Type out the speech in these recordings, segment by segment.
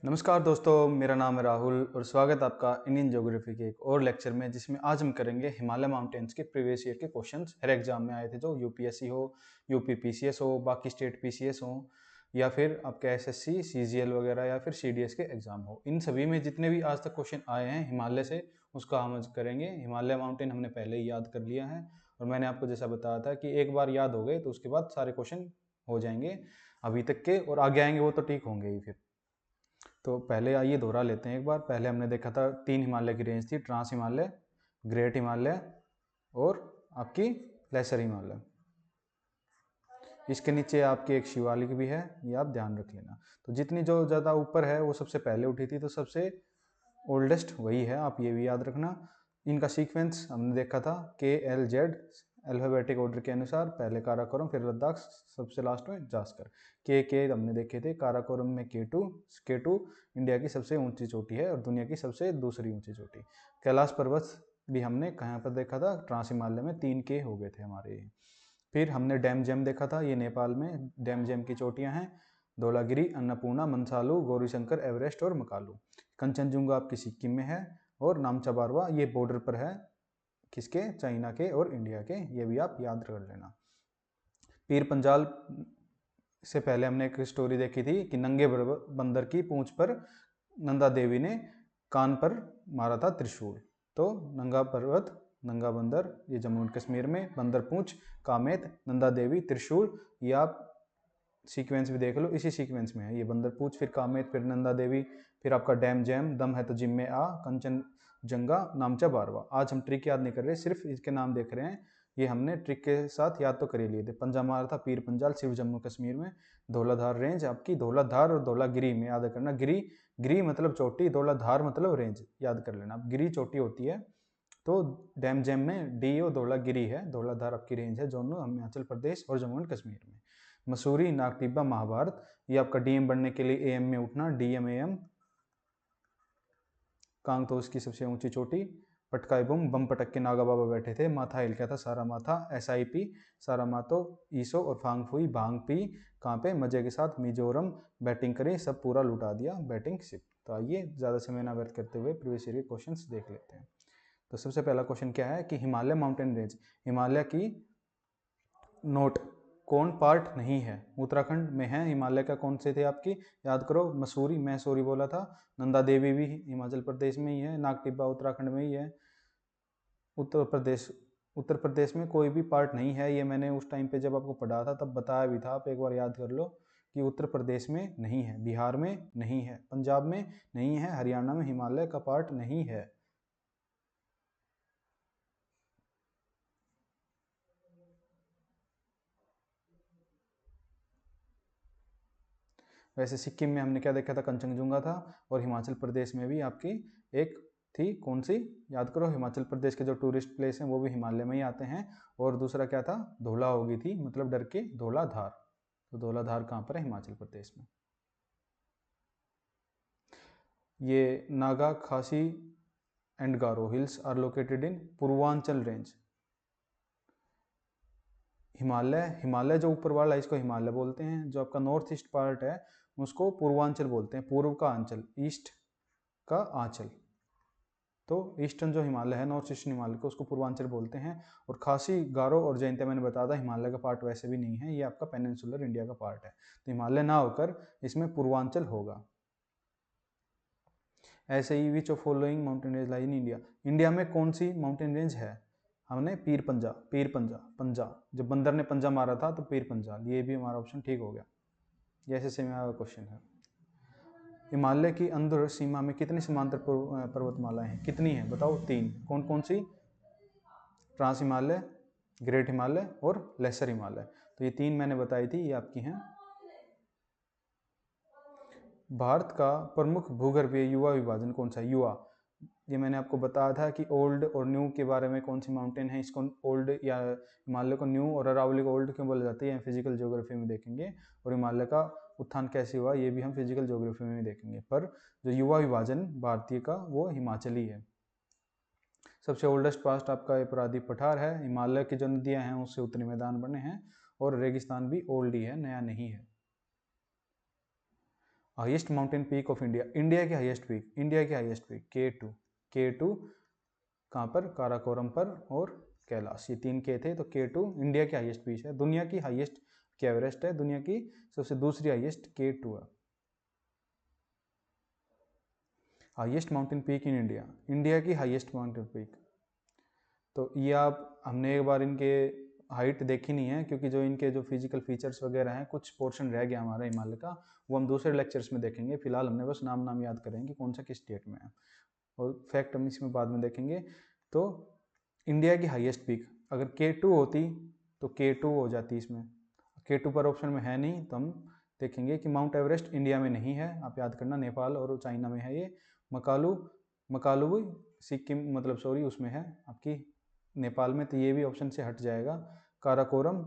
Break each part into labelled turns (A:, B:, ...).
A: नमस्कार दोस्तों, मेरा नाम है राहुल और स्वागत है आपका इंडियन ज्योग्राफी के एक और लेक्चर में, जिसमें आज हम करेंगे हिमालय माउंटेन्स के प्रीवियस ईयर के क्वेश्चंस। हर एग्जाम में आए थे, जो यूपीएससी हो, यूपी पीसीएस हो, बाकी स्टेट पीसीएस हो, या फिर आपके एसएससी सीजीएल वगैरह, या फिर सीडीएस के एग्जाम हो। इन सभी में जितने भी आज तक क्वेश्चन आए हैं हिमालय से, उसका हम आज करेंगे। हिमालय माउंटेन हमने पहले ही याद कर लिया है, और मैंने आपको जैसा बताया था कि एक बार याद हो गए तो उसके बाद सारे क्वेश्चन हो जाएंगे अभी तक के, और आगे आएंगे वो तो ठीक होंगे ही। फिर तो पहले आइए दोहरा लेते हैं एक बार। पहले हमने देखा था 3 हिमालय की रेंज थी: ट्रांस हिमालय, ग्रेट हिमालय और आपकी लेसर हिमालय। इसके नीचे आपकी एक शिवालिक भी है, ये आप ध्यान रख लेना। तो जितनी जो ज़्यादा ऊपर है वो सबसे पहले उठी थी, तो सबसे ओल्डेस्ट वही है, आप ये भी याद रखना। इनका सीक्वेंस हमने देखा था KLZ, अल्फाबेटिक ऑर्डर के अनुसार, पहले काराकोरम, फिर लद्दाख, सबसे लास्ट में जास्कर। के हमने देखे थे, काराकोरम में K2 इंडिया की सबसे ऊंची चोटी है और दुनिया की सबसे दूसरी ऊंची चोटी। कैलाश पर्वत भी हमने कहाँ पर देखा था, ट्रांस हिमालय में 3K हो गए थे हमारे। फिर हमने डैम जेम देखा था, ये नेपाल में डैम जेम की चोटियां हैं: धौलागिरी, अन्नपूर्णा, मनसालू, गौरीशंकर, एवरेस्ट और मकालू। कंचनजुंगा आपकी सिक्किम में है, और नामचा बारवा ये बॉर्डर पर है, किसके? चाइना के और इंडिया के। ये भी आप याद कर लेना। पीर पंजाल से पहले हमने एक स्टोरी देखी थी कि नंगे बंदर की पूंछ पर नंदा देवी ने कान पर मारा था त्रिशूल। तो नंगा पर्वत, नंगा बंदर, ये जम्मू एंड कश्मीर में, बंदर पूंछ, कामेत, नंदा देवी, त्रिशूल। ये आप सीक्वेंस भी देख लो, इसी सीक्वेंस में है ये: बंदर पूंछ, फिर कामेत, फिर नंदा देवी, फिर आपका डैम जैम, दम है तो जिम में आ, कंचन जंगा, नामचा बारवा। आज हम ट्रिक याद नहीं कर रहे, सिर्फ इसके नाम देख रहे हैं। ये हमने ट्रिक के साथ याद तो कर ही लिए थे। पंजा मारा था पीर पंजाल, सिर्फ जम्मू कश्मीर में। धौलाधार रेंज आपकी, धौलाधार और धौलागिरी में याद करना। गिरी मतलब चोटी, धौलाधार मतलब रेंज, याद कर लेना। गिरी चोटी होती है, तो डैम जैम में डी ओ धौलागिरी है, धौलाधार आपकी रेंज है, दोनों हिमाचल प्रदेश और जम्मू एंड कश्मीर में। मसूरी, नागटिब्बा, महाभारत, ये आपका डीएम बनने के लिए एएम में उठना, डीएम एएम। कांगतोस की सबसे ऊंची चोटी। पटकाई बम पटक के नागा बाबा बैठे थे, माथा हिल गया था सारा माथा। SIP, सारा मातो, ईसो और फांग फुई, भांग पी, कहाँ पे? मजे के साथ मिजोरम। बैटिंग करी, सब पूरा लुटा दिया, बैटिंग शिप। तो आइए ज़्यादा समय ना व्यर्थ करते हुए प्रीवियस ईयर के क्वेश्चंस देख लेते हैं। तो सबसे पहला क्वेश्चन क्या है कि हिमालय माउंटेन रेंज, हिमालय की नोट कौन पार्ट नहीं है? उत्तराखंड में है। हिमालय का कौन से थे आपकी? याद करो। मसूरी, मैं सॉरी बोला था। नंदा देवी भी हिमाचल प्रदेश में ही है। नागटिब्बा उत्तराखंड में ही है। उत्तर प्रदेश में कोई भी पार्ट नहीं है, ये मैंने उस टाइम पे जब आपको पढ़ा था तब बताया भी था, आप एक बार याद कर लो कि उत्तर प्रदेश में नहीं है, बिहार में नहीं है, पंजाब में नहीं है, हरियाणा में हिमालय का पार्ट नहीं है। वैसे सिक्किम में हमने क्या देखा था? कंचनजुंगा था। और हिमाचल प्रदेश में भी आपकी एक थी, कौन सी? याद करो। हिमाचल प्रदेश के जो टूरिस्ट प्लेस हैं वो भी हिमालय में ही आते हैं। और दूसरा क्या था? धौला होगी थी, मतलब डर के धौलाधार। तो धौलाधार कहाँ पर है? हिमाचल प्रदेश में। ये Naga, Khasi and Garo hills are located in Purvanchal range. Himalaya जो ऊपर वाला है इसको हिमालय बोलते हैं, जो आपका नॉर्थ ईस्ट पार्ट है उसको पूर्वांचल बोलते हैं। पूर्व का आंचल, ईस्ट का आंचल। तो ईस्टर्न जो हिमालय है, नॉर्थ ईस्टर्न हिमालय को, उसको पूर्वांचल बोलते हैं। और खासी, गारो और जयंतिया मैंने बताया था हिमालय का पार्ट वैसे भी नहीं है, ये आपका पेनिनसुलर इंडिया का पार्ट है। तो हिमालय ना होकर इसमें पूर्वांचल होगा। ऐसे ही which of following mountain range lie in India? India में कौन सी माउंटेन रेंज है? हमने पीर पंजा, जब बंदर ने पंजा मारा था तो पीर पंजाल, ये भी हमारा ऑप्शन ठीक हो गया। ये ऐसे सेमी का क्वेश्चन है। हिमालय की अंदर सीमा में कितनी समांतर पर्वतमालाएं हैं? कितनी है बताओ? 3। कौन कौन सी? ट्रांस हिमालय, ग्रेट हिमालय और लेसर हिमालय। तो ये 3 मैंने बताई थी, ये आपकी हैं। भारत का प्रमुख भूगर्भीय युवा विभाजन कौन सा है? युवा, ये मैंने आपको बताया था कि ओल्ड और न्यू के बारे में। कौन सी माउंटेन है इसको ओल्ड, या हिमालय को न्यू और अरावली को ओल्ड क्यों बोला जाता है, ये फिजिकल ज्योग्राफी में देखेंगे। और हिमालय का उत्थान कैसे हुआ, ये भी हम फिजिकल ज्योग्राफी में देखेंगे। पर जो युवा विभाजन भारतीय का, वो हिमाचली है। सबसे ओल्डेस्ट पास्ट आपका ये प्रादीप पठार है। हिमालय की जो नदियां हैं उससे उत्तरी मैदान बने हैं, और रेगिस्तान भी ओल्ड ही है, नया नहीं है। Highest mountain peak of India, India की हाईएस्ट पीक, इंडिया की हाईएस्ट पीक K2, K2 कहाँ पर, काराकोरम पर और कैलाश, ये 3 के थे। तो K2 इंडिया की हाईएस्ट पीक है। दुनिया की हाईएस्ट की एवरेस्ट है, दुनिया की सबसे दूसरी हाईएस्ट K2 है। Highest mountain peak in India, India की हाईएस्ट माउंटेन पीक, तो ये आप हमने एक बार इनके हाइट देखी नहीं है, क्योंकि जो इनके जो फिजिकल फीचर्स वगैरह हैं, कुछ पोर्शन रह गया हमारा हिमालय का, वो हम दूसरे लेक्चर्स में देखेंगे। फिलहाल हमने बस नाम याद करेंगे कि कौन सा किस स्टेट में है, और फैक्ट हम इसमें बाद में देखेंगे। तो इंडिया की हाईएस्ट पीक अगर K2 होती तो K2 हो जाती, इसमें K2 पर ऑप्शन में है नहीं, तो हम देखेंगे कि माउंट एवरेस्ट इंडिया में नहीं है, आप याद करना, नेपाल और चाइना में है ये। मकालू सिक्किम, मतलब सॉरी, उसमें है आपकी नेपाल में, तो ये भी ऑप्शन से हट जाएगा। काराकोरम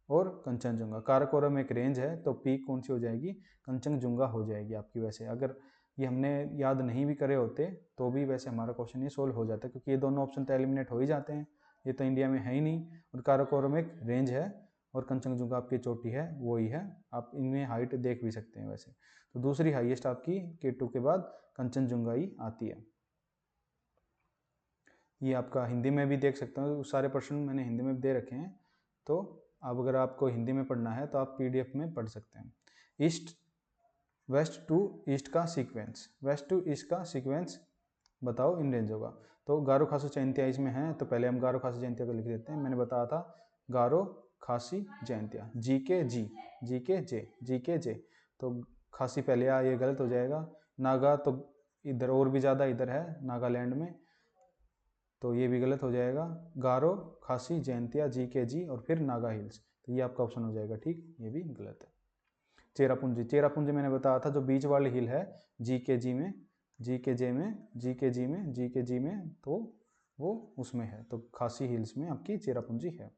A: और कंचनजुंगा, काराकोरम एक रेंज है, तो पीक कौन सी हो जाएगी, कंचनजुंगा हो जाएगी आपकी। वैसे अगर ये हमने याद नहीं भी करे होते तो भी वैसे हमारा क्वेश्चन ये सोल्व हो जाता है, क्योंकि ये दोनों ऑप्शन तो एलिमिनेट हो ही जाते हैं, ये तो इंडिया में है ही नहीं। और काराकोरम एक रेंज है और कंचनजुंगा आपकी चोटी है, वो ही है। आप इनमें हाइट देख भी सकते हैं वैसे। तो दूसरी हाईएस्ट आपकी K2 के बाद कंचनजुंगा ही आती है। ये आपका हिंदी में भी देख सकते हो, सारे प्रश्न मैंने हिंदी में भी दे रखे हैं, तो अब अगर आपको हिंदी में पढ़ना है तो आप PDF में पढ़ सकते हैं। ईस्ट वेस्ट टू ईस्ट का सीक्वेंस, वेस्ट टू ईस्ट का सीक्वेंस बताओ इन रेंजों का। तो गारो खासी जयंतिया इसमें है, तो पहले हम गारो खासी जयंतिया को लिख देते हैं। मैंने बताया था गारो खासी जयंतिया, जी के जे, तो खासी पहले आ, ये गलत हो जाएगा। नागा तो इधर और भी ज़्यादा इधर है नागालैंड में, तो ये भी गलत हो जाएगा। गारो खासी जयंतिया जी और फिर नागा हिल्स, तो ये आपका ऑप्शन हो जाएगा ठीक, ये भी गलत है। चेरापूंजी मैंने बताया था जो बीच वाली हिल है जी में, तो वो उसमें है, तो खासी हिल्स में आपकी चेरापूंजी है।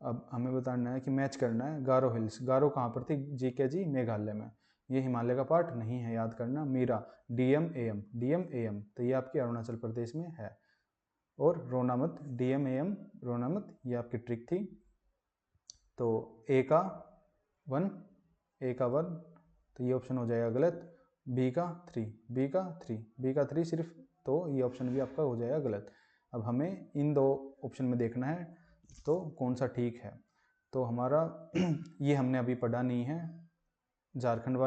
A: अब हमें बताना है कि मैच करना है गारो हिल्स, गारो कहाँ पर थी, जी मेघालय में, ये हिमालय का पार्ट नहीं है, याद करना। मीरा DMAM, तो ये आपके अरुणाचल प्रदेश में है। और रोनामत DMAM रोनामत, ये आपकी ट्रिक थी। तो ए का वन, तो ये ऑप्शन हो जाएगा गलत। बी का थ्री सिर्फ, तो ये ऑप्शन भी आपका हो जाएगा गलत। अब हमें इन दो ऑप्शन में देखना है तो कौन सा ठीक है। तो हमारा ये हमने अभी पढ़ा नहीं है, झारखंड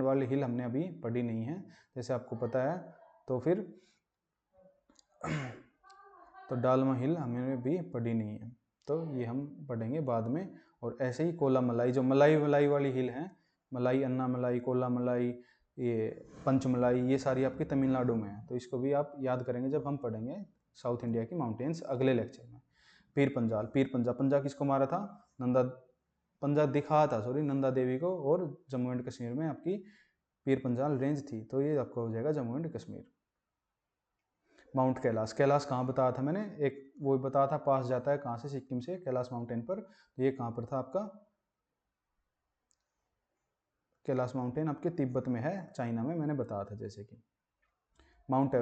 A: वाली हिल हमने अभी पढ़ी नहीं है, जैसे आपको पता है। तो फिर तो डालमा हिल हमने भी पढ़ी नहीं है, तो ये हम पढ़ेंगे बाद में। और ऐसे ही कोला मलाई, जो मलाई वाली हिल है, मलाई, अन्ना मलाई, कोला मलाई, ये पंचमलाई, ये सारी आपकी तमिलनाडु में है, तो इसको भी आप याद करेंगे जब हम पढ़ेंगे साउथ इंडिया की माउंटेन्स अगले लेक्चर में। पीर पंजा किसको मारा था, पंजा दिखा था नंदा देवी को, और जम्मू एंड कश्मीर में आपकी पीर पंजाल रेंज थी, तो ये आपका हो जाएगा जम्मू एंड कश्मीर। माउंट कैलाश कहाँ बताया था मैंने, एक वो बताया था, पास जाता है कहाँ से, सिक्किम से, कैलाश माउंटेन पर। तो ये कहाँ पर था आपका, कैलाश माउंटेन आपके तिब्बत में है, चाइना में, मैंने बताया था जैसे कि। माउंट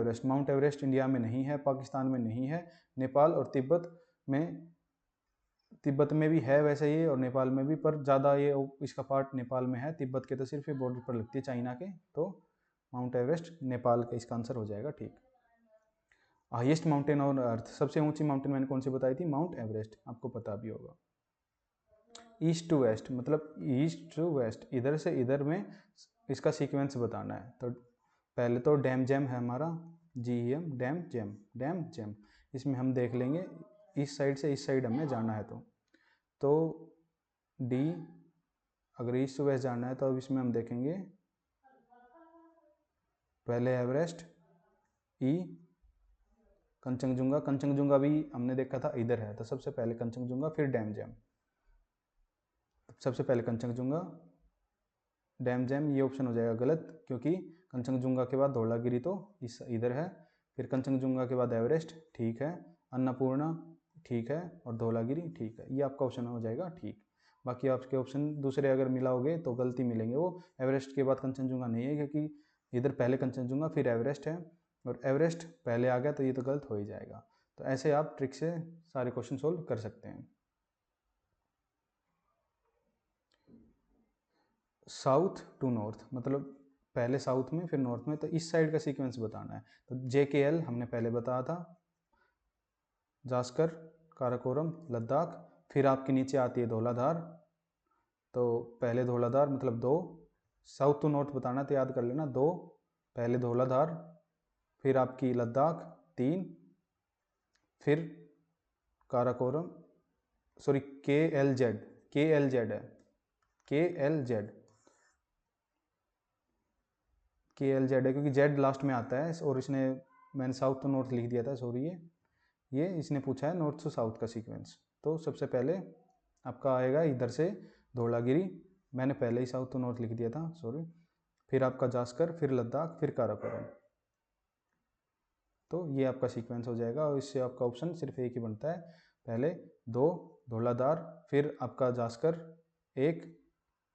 A: एवरेस्ट इंडिया में नहीं है, पाकिस्तान में नहीं है, नेपाल और तिब्बत में भी है वैसे ये, और नेपाल में भी, पर ज़्यादा ये इसका पार्ट नेपाल में है, तिब्बत के तो सिर्फ ये बॉर्डर पर लगती है चाइना के। तो माउंट एवरेस्ट नेपाल का इसका आंसर हो जाएगा ठीक। हाईएस्ट माउंटेन ऑन अर्थ, सबसे ऊंची माउंटेन मैंने कौन सी बताई थी, माउंट एवरेस्ट, आपको पता भी होगा। ईस्ट टू वेस्ट, मतलब ईस्ट टू वेस्ट, इधर से इधर में इसका सीक्वेंस बताना है। तो पहले तो डैम जैम है हमारा, GEM, डैम जैम, इसमें हम देख लेंगे इस साइड से इस साइड हमें जाना है, तो डी, अगर ईस्ट टू वेस्ट जाना है तो अब इसमें हम देखेंगे पहले एवरेस्ट, ई, कंचनजुंगा भी हमने देखा था इधर है, तो सबसे पहले कंचनजुंगा, फिर डैम जैम। सबसे पहले कंचनजुंगा, डैम जैम, ये ऑप्शन हो जाएगा गलत, क्योंकि कंचनजुंगा के बाद धौलागिरी तो इधर है, फिर कंचनजुंगा के बाद एवरेस्ट ठीक है, अन्नपूर्णा ठीक है, और धौलागिरी ठीक है, ये आपका ऑप्शन हो जाएगा ठीक। बाकी आपके ऑप्शन दूसरे अगर मिलाओगे तो गलती मिलेंगे, वो एवरेस्ट के बाद कंचनजुंगा नहीं है, क्योंकि इधर पहले कंचनजुंगा फिर एवरेस्ट है, और एवरेस्ट पहले आ गया तो ये तो गलत हो ही जाएगा। तो ऐसे आप ट्रिक से सारे क्वेश्चन सोल्व कर सकते हैं। साउथ टू नॉर्थ, मतलब पहले साउथ में फिर नॉर्थ में, तो इस साइड का सीक्वेंस बताना है। तो JKL हमने पहले बताया था, जास्कर, काराकोरम, लद्दाख, फिर आपके नीचे आती है धौलाधार, तो पहले धौलाधार मतलब 2, साउथ टू नॉर्थ बताना तो याद कर लेना 2, पहले धौलाधार, फिर आपकी लद्दाख 3, फिर काराकोरम, सॉरी KLZ है, KLZ है क्योंकि Z लास्ट में आता है, और इसने मैंने साउथ टू नॉर्थ लिख दिया था, सॉरी ये इसने पूछा है नॉर्थ टू साउथ का सीक्वेंस। तो सबसे पहले आपका आएगा इधर से धौलागिरी, मैंने पहले ही साउथ टू नॉर्थ लिख दिया था, सॉरी, फिर आपका जास्कर, फिर लद्दाख, फिर काराकोरम। तो ये आपका सीक्वेंस हो जाएगा, और इससे आपका ऑप्शन सिर्फ एक ही बनता है, पहले 2 धौलाधार, फिर आपका जास्कर 1,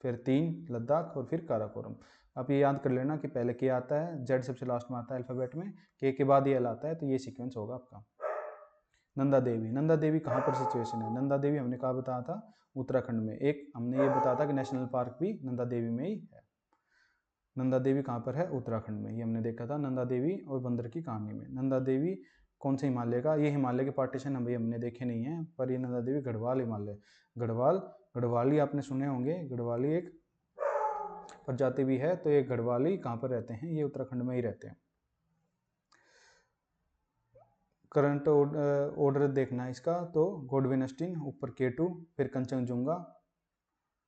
A: फिर 3 लद्दाख, और फिर काराकोरम। आप ये याद कर लेना कि पहले के आता है, जेड सबसे लास्ट में आता है अल्फ़ाबेट में, के बाद ये एल आता है, तो ये सीक्वेंस होगा आपका। नंदा देवी कहाँ पर सिचुएशन है? नंदा देवी हमने कहा बताया था, उत्तराखंड में। एक हमने ये बताया था कि नेशनल पार्क भी नंदा देवी में ही है। नंदा देवी कहाँ पर है? उत्तराखंड में। ये हमने देखा था नंदा देवी और बंदर की कहानी में। नंदा देवी कौन से हिमालय का? ये हिमालय के पार्टीशन अभी हमने देखे नहीं है, पर ये नंदा देवी गढ़वाल हिमालय, गढ़वाली आपने सुने होंगे, गढ़वाली एक प्रजाति भी है। तो ये गढ़वाली कहाँ पर रहते हैं? ये उत्तराखंड में ही रहते हैं। करंट ऑर्डर देखना है इसका, तो गोडविन ऑस्टिन, ऊपर K2, फिर कंचनजुंगा,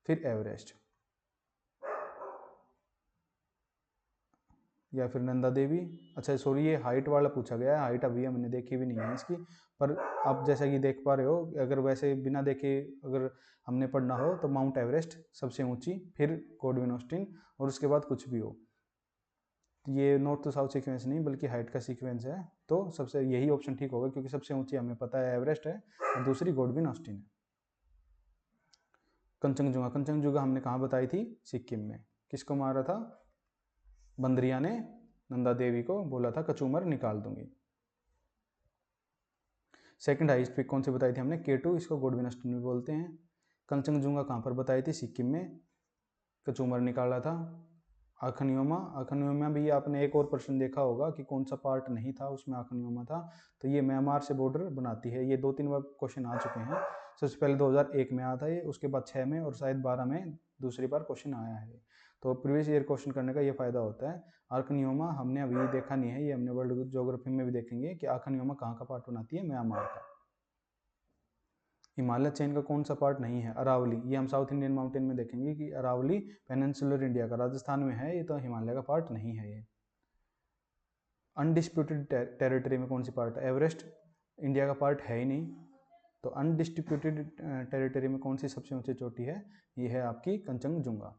A: फिर एवरेस्ट, या फिर नंदा देवी। अच्छा सॉरी, ये हाइट वाला पूछा गया है, हाइट अभी हमने देखी भी नहीं है इसकी, पर आप जैसा कि देख पा रहे हो, अगर वैसे बिना देखे अगर हमने पढ़ना हो तो माउंट एवरेस्ट सबसे ऊंची, फिर गोडविन ऑस्टिन, और उसके बाद कुछ भी हो। ये नॉर्थ टू साउथ सीक्वेंस नहीं बल्कि हाइट का सीक्वेंस है, तो सबसे यही ऑप्शन ठीक होगा, क्योंकि सबसे ऊंची हमें पता है एवरेस्ट है, और दूसरी गोडविन ऑस्टिन है। कंचनजुंगा हमने कहाँ बताई थी? सिक्किम में। किसको मारा था? बंदरिया ने नंदा देवी को बोला था कचूमर निकाल दूंगी। सेकंड हाईएस्ट पीक कौन सी बताई थी हमने? K2, इसको गोडविन ऑस्टिन भी बोलते हैं। कंचनजुंगा कहाँ पर बताई थी? सिक्किम में, कचूमर निकाला था। आखनयोमा भी आपने एक और प्रश्न देखा होगा कि कौन सा पार्ट नहीं था उसमें आखनयोमा था, तो ये म्यांमार से बॉर्डर बनाती है। ये 2-3 बार क्वेश्चन आ चुके हैं। सबसे पहले 2001 में आया था ये, उसके बाद 6 में, और शायद 12 में दूसरी बार क्वेश्चन आया है। तो प्रीवियस ईयर क्वेश्चन करने का ये फायदा होता है। आर्कनियोमा हमने अभी देखा नहीं है, ये हमने वर्ल्ड ज्योग्राफी में भी देखेंगे कि आर्कनियोमा कहाँ का पार्ट बनाती है? म्यांमार का। हिमालय चेन का कौन सा पार्ट नहीं है? अरावली। ये हम साउथ इंडियन माउंटेन में देखेंगे कि अरावली पेनिनसुलर इंडिया का, राजस्थान में है, ये तो हिमालय का पार्ट नहीं है। ये अनडिस्प्यूटेड टेरिटरी में कौन सी पार्ट है? एवरेस्ट इंडिया का पार्ट है ही नहीं, तो अनडिस्प्यूटेड टेरिटरी में कौन सी सबसे ऊंची चोटी है? ये है आपकी कंचनजुंगा।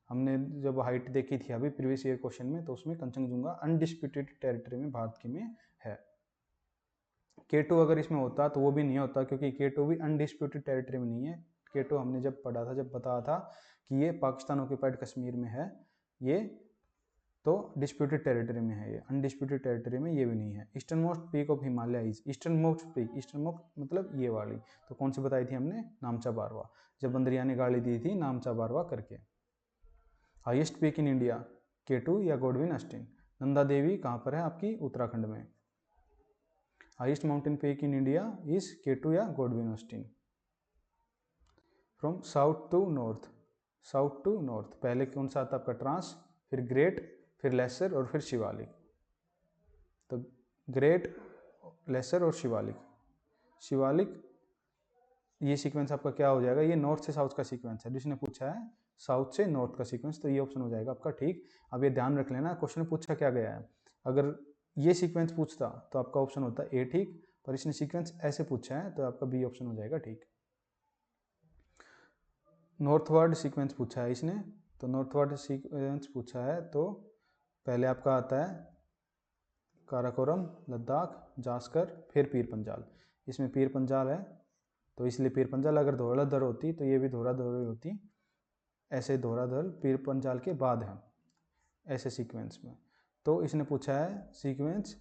A: हमने जब हाइट देखी थी अभी प्रीवियस ईयर क्वेश्चन में, तो उसमें कंचनजुंगा अनडिस्प्यूटेड टेरिटरी में भारत की में है। K2 अगर इसमें होता तो वो भी नहीं होता, क्योंकि K2 भी अनडिस्प्यूटेड टेरिटरी में नहीं है। K2 हमने जब पढ़ा था, जब बताया था कि ये पाकिस्तान ऑक्यूपाइड कश्मीर में है, ये तो डिस्प्यूटेड टेरिटरी में है, ये अनडिस्प्यूटेड टेरिटरी में ये भी नहीं है। Eastern most peak of Himalaya is, eastern most peak, eastern most मतलब ये वाली, तो कौन सी बताई थी हमने? नामचा बारवा, जब बंदरिया ने गाड़ी दी थी नामचा बारवा करके। Highest peak in India, K2 या गोडविन ऑस्टिन? नंदा देवी कहाँ पर है? आपकी उत्तराखंड में। Highest mountain peak in India is K2 या Godwin Austen. From south to north, south to north पहले कौन सा आता है आपका? ट्रांस, फिर ग्रेट, फिर लेसर, और फिर शिवालिक। तो ग्रेट, लेसर और शिवालिक ये सीक्वेंस आपका क्या हो जाएगा? ये नॉर्थ से साउथ का सीक्वेंस है, जिसने पूछा है साउथ से नॉर्थ का सीक्वेंस, तो ये ऑप्शन हो जाएगा आपका ठीक। अब ये ध्यान रख लेना, क्वेश्चन पूछा क्या गया है। अगर ये सीक्वेंस पूछता तो आपका ऑप्शन होता ए ठीक, पर इसने सीक्वेंस ऐसे पूछा है तो आपका बी ऑप्शन हो जाएगा ठीक। नॉर्थवर्ड सीक्वेंस पूछा है इसने, तो नॉर्थवर्ड सीक्वेंस पूछा है तो पहले आपका आता है काराकोरम, लद्दाख, जास्कर, फिर पीर पंजाल। इसमें पीर पंजाल है तो इसलिए पीर पंजाल, अगर धौलाधर होती तो ये भी धौलाधर होती, ऐसे धौलाधर पीर पंजाल के बाद है ऐसे सीक्वेंस में। तो इसने पूछा है सीक्वेंस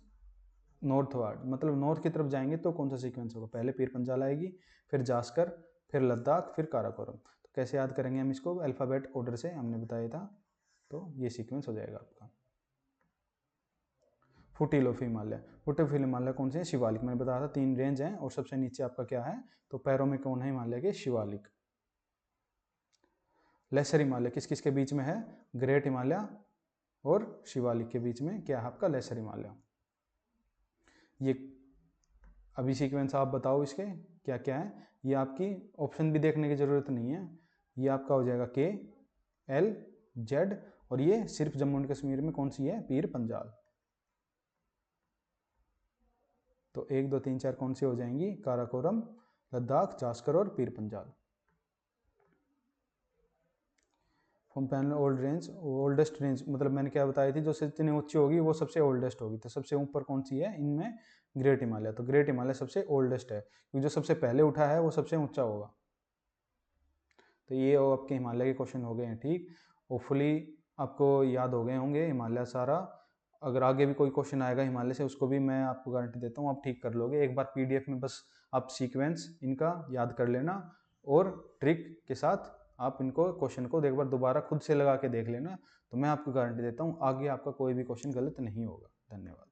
A: नॉर्थवर्ड, मतलब नॉर्थ की तरफ जाएंगे तो कौन सा सीक्वेंस होगा? पहले पीर पंजाल आएगी, फिर जास्कर, फिर लद्दाख, फिर काराकोरम। तो कैसे याद करेंगे हम इसको, अल्फ़ाबेट ऑर्डर से हमने बताया था, तो ये सीक्वेंस हो जाएगा आपका। Foothill of Himalaya, foot of Himalaya कौन से हैं, शिवालिक, मैंने बताया था 3 रेंज हैं और सबसे नीचे आपका क्या है, तो पैरों में कौन है हिमालय के, शिवालिक। लेसर हिमालय किस किस के बीच में है, ग्रेट हिमालय और शिवालिक के बीच में क्या है आपका, लेसर हिमालय। ये अभी सीक्वेंस आप बताओ इसके क्या क्या है, ये आपकी ऑप्शन भी देखने की ज़रूरत नहीं है, ये आपका हो जाएगा के, एल, जेड, और ये सिर्फ जम्मू एंड कश्मीर में कौन सी है, पीर पंजाल। तो 1 2 3 4 कौन सी हो जाएंगी, काराकोरम, लद्दाख, जास्कर और Pir Panjal. From panel old range, oldest range मतलब मैंने क्या बताई थी, जो जितनी ऊंची होगी वो सबसे ओल्डेस्ट होगी, तो सबसे ऊपर कौन सी है इनमें, ग्रेट हिमालय, तो ग्रेट हिमालय सबसे ओल्डेस्ट है क्योंकि जो सबसे पहले उठा है वो सबसे ऊंचा होगा। तो ये आपके हिमालय के क्वेश्चन हो गए हैं ठीक, होपफुली आपको याद हो गए होंगे हिमालय सारा। अगर आगे भी कोई क्वेश्चन आएगा हिमालय से उसको भी मैं आपको गारंटी देता हूँ आप ठीक कर लोगे। एक बार पीडीएफ में बस आप सीक्वेंस इनका याद कर लेना और ट्रिक के साथ आप इनको क्वेश्चन को एक बार दोबारा खुद से लगा के देख लेना, तो मैं आपको गारंटी देता हूँ आगे आपका कोई भी क्वेश्चन गलत नहीं होगा। धन्यवाद।